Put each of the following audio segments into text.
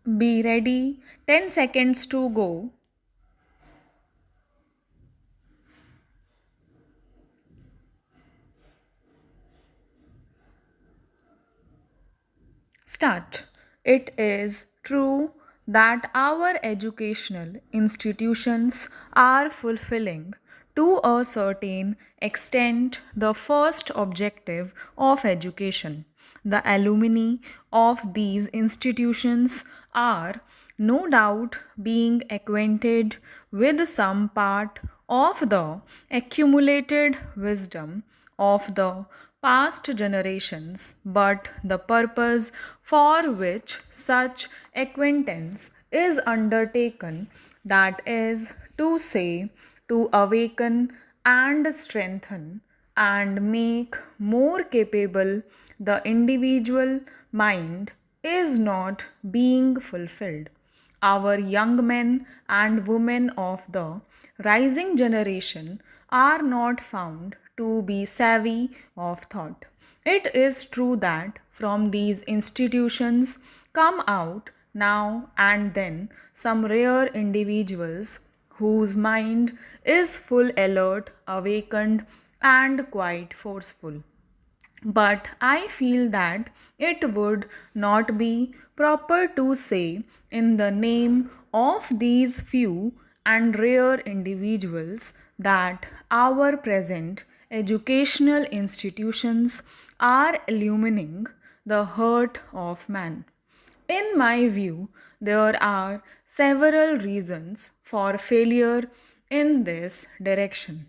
Be ready. 10 seconds to go. Start. It is true that our educational institutions are fulfilling to a certain extent the first objective of education. The alumni of these institutions are no doubt being acquainted with some part of the accumulated wisdom of the past generations, but the purpose for which such acquaintance is undertaken, that is to say, to awaken and strengthen and make more capable the individual mind, is not being fulfilled. Our young men and women of the rising generation are not found to be savvy of thought. It is true that from these institutions come out now and then some rare individuals whose mind is full alert, awakened, and quite forceful. But I feel that it would not be proper to say, in the name of these few and rare individuals, that our present educational institutions are illumining the heart of man. In my view, there are several reasons for failure in this direction.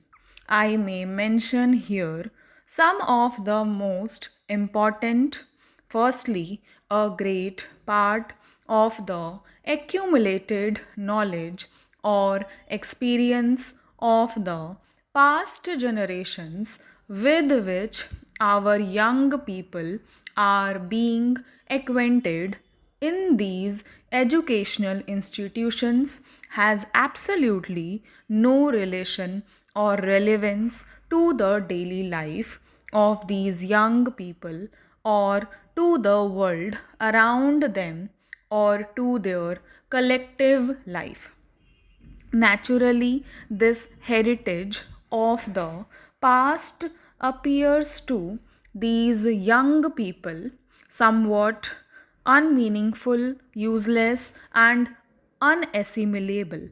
I may mention here some of the most important. Firstly, a great part of the accumulated knowledge or experience of the past generations with which our young people are being acquainted in these educational institutions has absolutely no relation or relevance to the daily life of these young people or to the world around them or to their collective life. Naturally, this heritage of the past appears to these young people somewhat unmeaningful, useless, and unassimilable.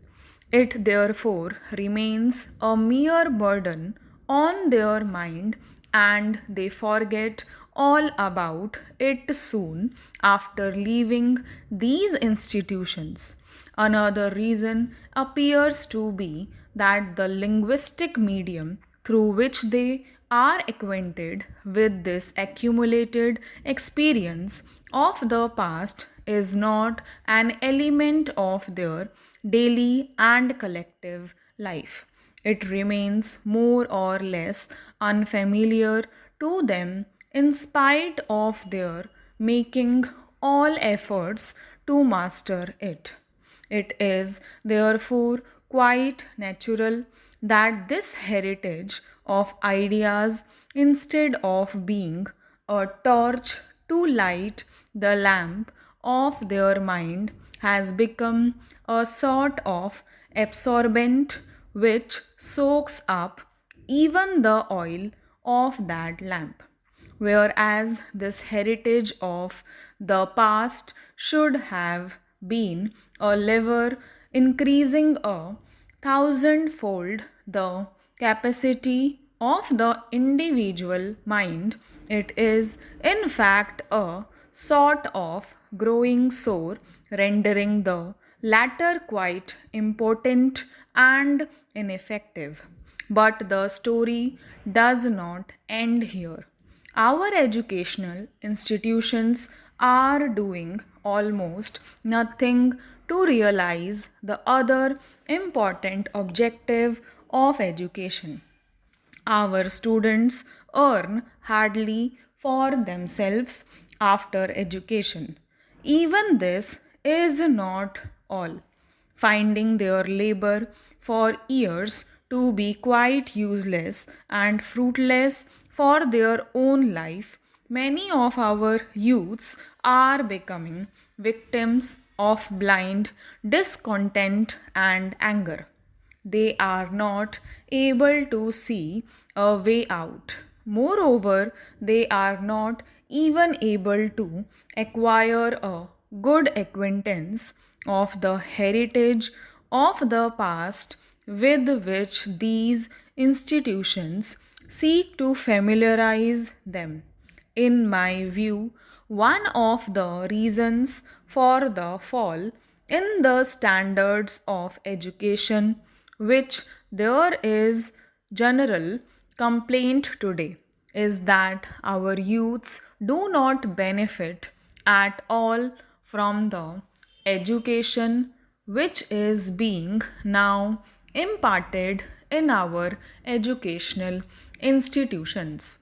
It therefore remains a mere burden on their mind, and they forget all about it soon after leaving these institutions. Another reason appears to be that the linguistic medium through which they are acquainted with this accumulated experience of the past is not an element of their daily and collective life. It remains more or less unfamiliar to them in spite of their making all efforts to master it. It is therefore quite natural that this heritage of ideas, instead of being a torch to light the lamp of their mind, has become a sort of absorbent which soaks up even the oil of that lamp. Whereas this heritage of the past should have been a lever increasing a thousandfold the capacity of the individual mind, it is in fact a sort of growing sore, rendering the latter quite impotent and ineffective. But the story does not end here. Our educational institutions are doing almost nothing to realize the other important objective of education. Our students earn hardly for themselves after education. Even this is not all. Finding their labor for years to be quite useless and fruitless for their own life, many of our youths are becoming victims of blind discontent and anger. They are not able to see a way out. Moreover, they are not even able to acquire a good acquaintance of the heritage of the past with which these institutions seek to familiarize them. In my view, one of the reasons for the fall in the standards of education, which there is general complaint today, is that our youths do not benefit at all from the education which is being now imparted in our educational institutions.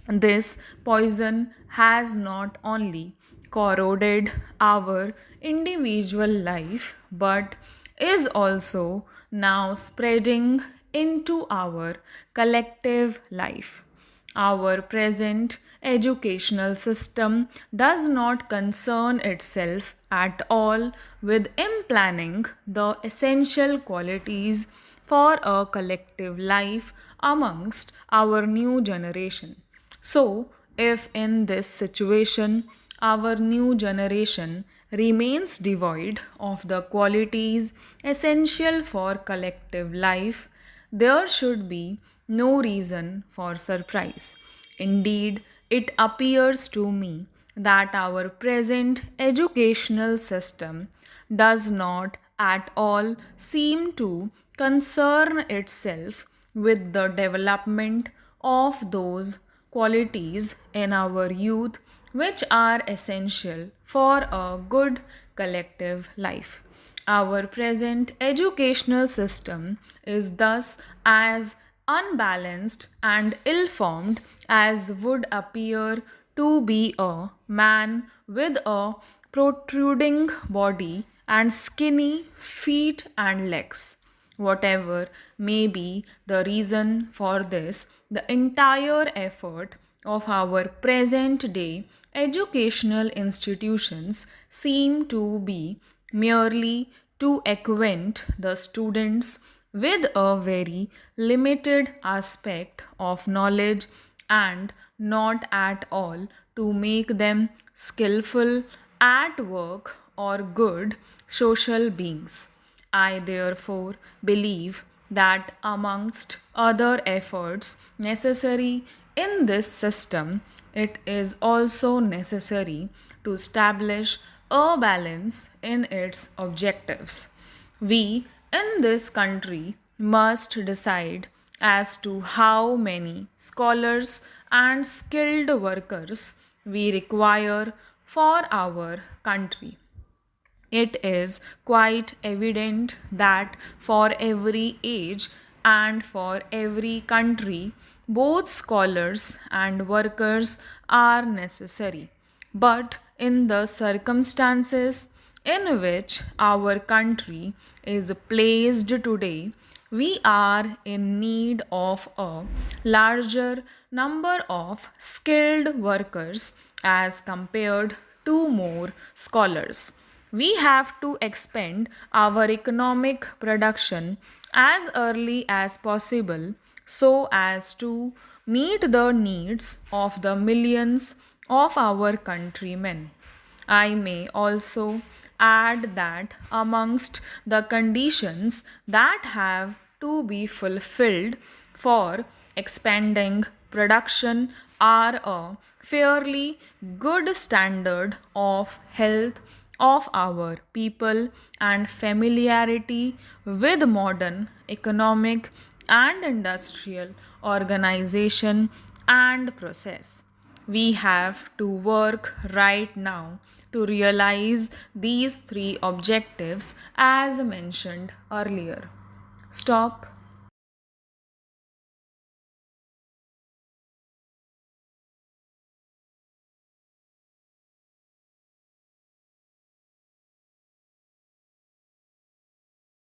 This poison has not only corroded our individual life but is also now spreading into our collective life. Our present educational system does not concern itself at all with implanting the essential qualities for a collective life amongst our new generation. So, if in this situation our new generation remains devoid of the qualities essential for collective life, there should be no reason for surprise. Indeed, it appears to me that our present educational system does not at all seem to concern itself with the development of those qualities in our youth which are essential for a good collective life. Our present educational system is thus as unbalanced and ill formed as would appear to be a man with a protruding body and skinny feet and legs. Whatever may be the reason for this, the entire effort of our present day educational institutions seem to be merely to acquaint the students with a very limited aspect of knowledge and not at all to make them skillful at work or good social beings. I therefore believe that amongst other efforts necessary in this system, it is also necessary to establish a balance in its objectives. We in this country must decide as to how many scholars and skilled workers we require for our country. It is quite evident that for every age and for every country, both scholars and workers are necessary. But in the circumstances in which our country is placed today, we are in need of a larger number of skilled workers as compared to more scholars. We have to expand our economic production as early as possible so as to meet the needs of the millions of our countrymen. I may also add that amongst the conditions that have to be fulfilled for expanding production are a fairly good standard of health of our people and familiarity with modern economic and industrial organization and process. We have to work right now to realize these three objectives as mentioned earlier. Stop.